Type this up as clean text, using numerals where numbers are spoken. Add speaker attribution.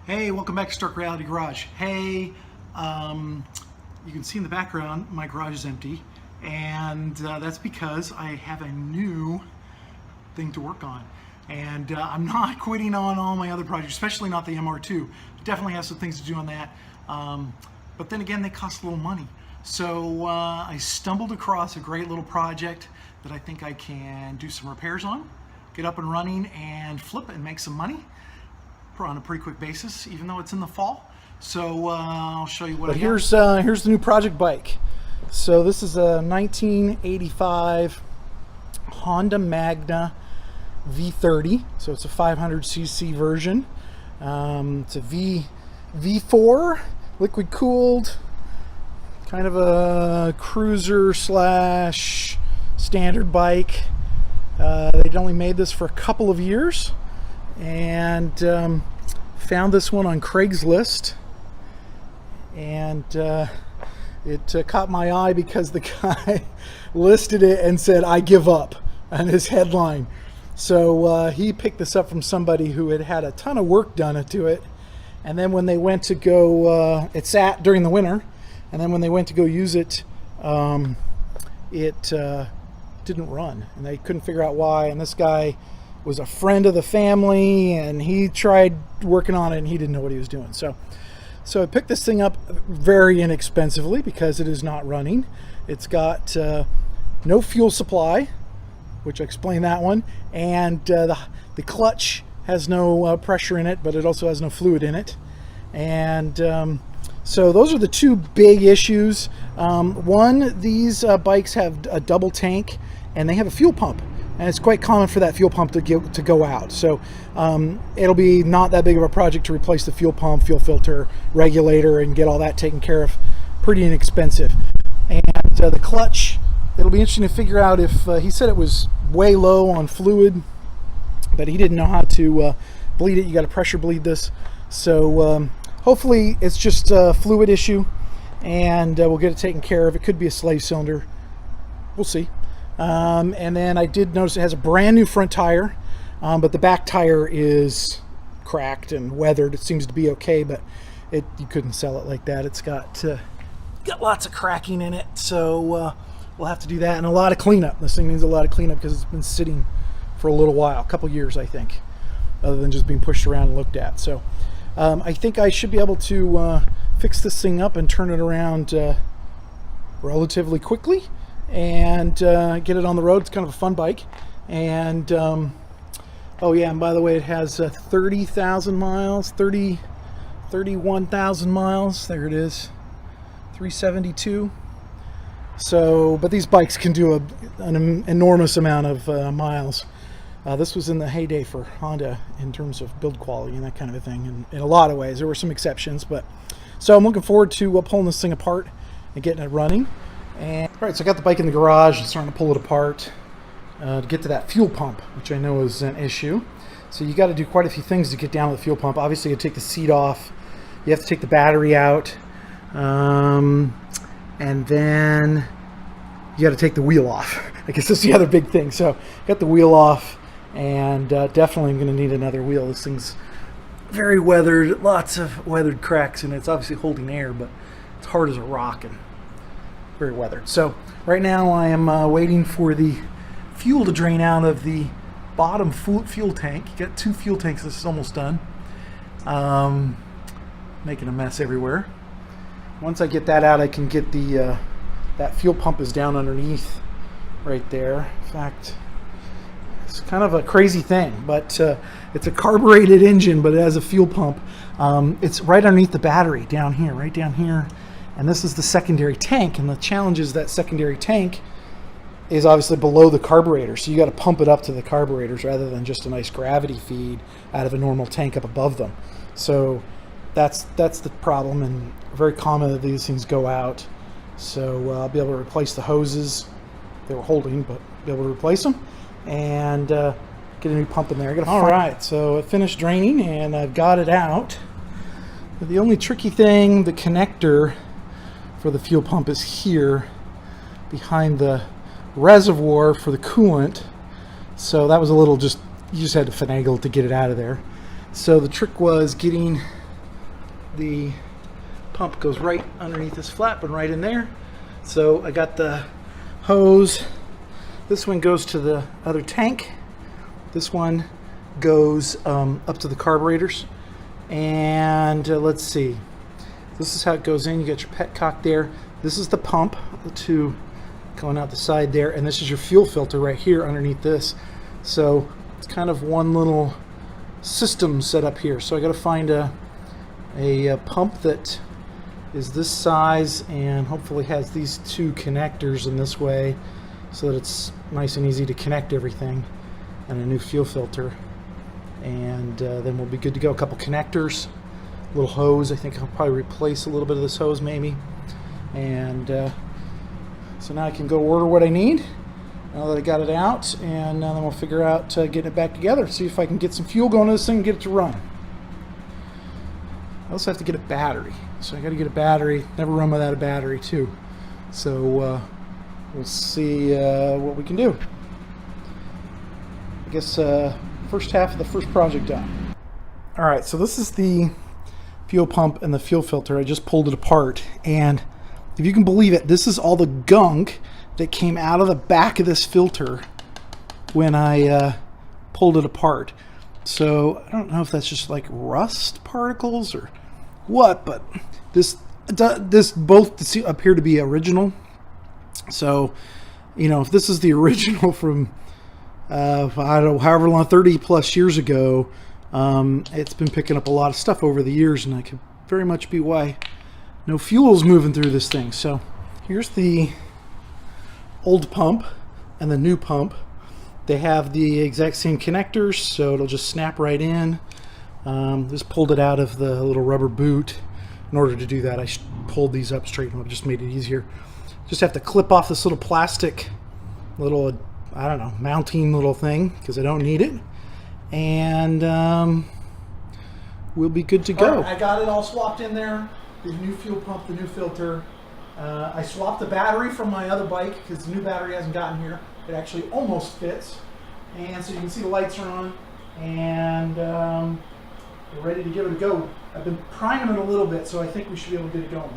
Speaker 1: Hey, welcome back to Stark Reality Garage. Hey, you can see in the background my garage is empty, and that's because I have a new thing to work on. And I'm not quitting on all my other projects, especially not the MR2. Definitely have some things to do on that. But then again, they cost a little money. So I stumbled across a great little project that I think I can do some repairs on, get up and running, and flip it and make some money on a pretty quick basis, even though it's in the fall. So I'll show you what I got. Here's the new project bike. So this is a 1985 Honda Magna V30. So it's a 500cc version. It's a V4 liquid cooled, kind of a cruiser slash standard bike. They'd only made this for a couple of years, and found this one on Craigslist, and it caught my eye because the guy listed it and said, "I give up," on his headline. So he picked this up from somebody who had had a ton of work done to it, and then when they went to go, it sat during the winter, and then when they went to go use it, it didn't run, and they couldn't figure out why. And this guy was a friend of the family, and he tried working on it, and he didn't know what he was doing. So I picked this thing up very inexpensively because it is not running. It's got no fuel supply, which I explained that one, and the clutch has no pressure in it, but it also has no fluid in it. And so those are the two big issues. One, these bikes have a double tank, and they have a fuel pump. And it's quite common for that fuel pump to go out. So it'll be not that big of a project to replace the fuel pump, fuel filter, regulator, and get all that taken care of. Pretty inexpensive. And the clutch, it'll be interesting to figure out if, he said it was way low on fluid, but he didn't know how to bleed it. You got to pressure bleed this. So hopefully it's just a fluid issue, and we'll get it taken care of. It could be a slave cylinder. We'll see. And then I did notice it has a brand new front tire, but the back tire is cracked and weathered. It seems to be okay, but you couldn't sell it like that. It's got lots of cracking in it, so we'll have to do that, and a lot of cleanup. This thing needs a lot of cleanup because it's been sitting for a little while, a couple years, I think, other than just being pushed around and looked at. So I think I should be able to fix this thing up and turn it around relatively quickly, and get it on the road. It's kind of a fun bike. And oh yeah, and by the way, it has 30,000 miles, 31,000 miles. There it is, 372. So, but these bikes can do an enormous amount of miles. This was in the heyday for Honda in terms of build quality and that kind of a thing. And in a lot of ways, there were some exceptions, but so I'm looking forward to pulling this thing apart and getting it running. And all right, so I got the bike in the garage and starting to pull it apart to get to that fuel pump, which I know is an issue. So you got to do quite a few things to get down to the fuel pump. Obviously, you take the seat off. You have to take the battery out, and then you got to take the wheel off. I guess that's the other big thing. So got the wheel off, and definitely I'm going to need another wheel. This thing's very weathered, lots of weathered cracks, and it's obviously holding air, but it's hard as a rock and very weathered. So right now I am waiting for the fuel to drain out of the bottom fuel tank. You got two fuel tanks. This is almost done. Making a mess everywhere. Once I get that out, I can get the that fuel pump is down underneath right there. In fact, it's kind of a crazy thing, but it's a carbureted engine, but it has a fuel pump. It's right underneath the battery down here, right down here. And this is the secondary tank, and the challenge is that secondary tank is obviously below the carburetor, so you got to pump it up to the carburetors rather than just a nice gravity feed out of a normal tank up above them. So that's the problem, and very common that these things go out. So I'll be able to replace the hoses they were holding, but be able to replace them and get a new pump in there. All right, so it finished draining, and I've got it out. But the only tricky thing, the connector for the fuel pump is here behind the reservoir for the coolant. So that was a little you just had to finagle to get it out of there. So the trick was getting the pump goes right underneath this flap and right in there. So I got the hose. This one goes to the other tank. This one goes up to the carburetors. And let's see. This is how it goes in. You got your petcock there. This is the pump, the two going out the side there, and this is your fuel filter right here underneath this. So it's kind of one little system set up here. So I got to find a pump that is this size and hopefully has these two connectors in this way so that it's nice and easy to connect everything, and a new fuel filter. And then we'll be good to go. A couple connectors, a little hose. I think I'll probably replace a little bit of this hose maybe. And so now I can go order what I need now that I got it out, and then we'll figure out getting it back together, see if I can get some fuel going to this thing and get it to run. I also have to get a battery, so I got to get a battery. Never run without a battery too. So we'll see what we can do. I guess first half of the first project done. All right, so this is the fuel pump and the fuel filter. I just pulled it apart, and if you can believe it, this is all the gunk that came out of the back of this filter when I pulled it apart. So I don't know if that's just like rust particles or what, but this both appear to be original. So, you know, if this is the original from I don't know, however long, 30 plus years ago, it's been picking up a lot of stuff over the years, and that could very much be why no fuel's moving through this thing. So here's the old pump and the new pump. They have the exact same connectors, so it'll just snap right in. Just pulled it out of the little rubber boot. In order to do that, I pulled these up, straightened them up, just made it easier. Just have to clip off this little plastic little, I don't know, mounting little thing, because I don't need it. And we'll be good to go. Right, I got it all swapped in there. The new fuel pump, the new filter. I swapped the battery from my other bike because the new battery hasn't gotten here. It actually almost fits. And so you can see the lights are on, and we're ready to give it a go. I've been priming it a little bit, so I think we should be able to get it going.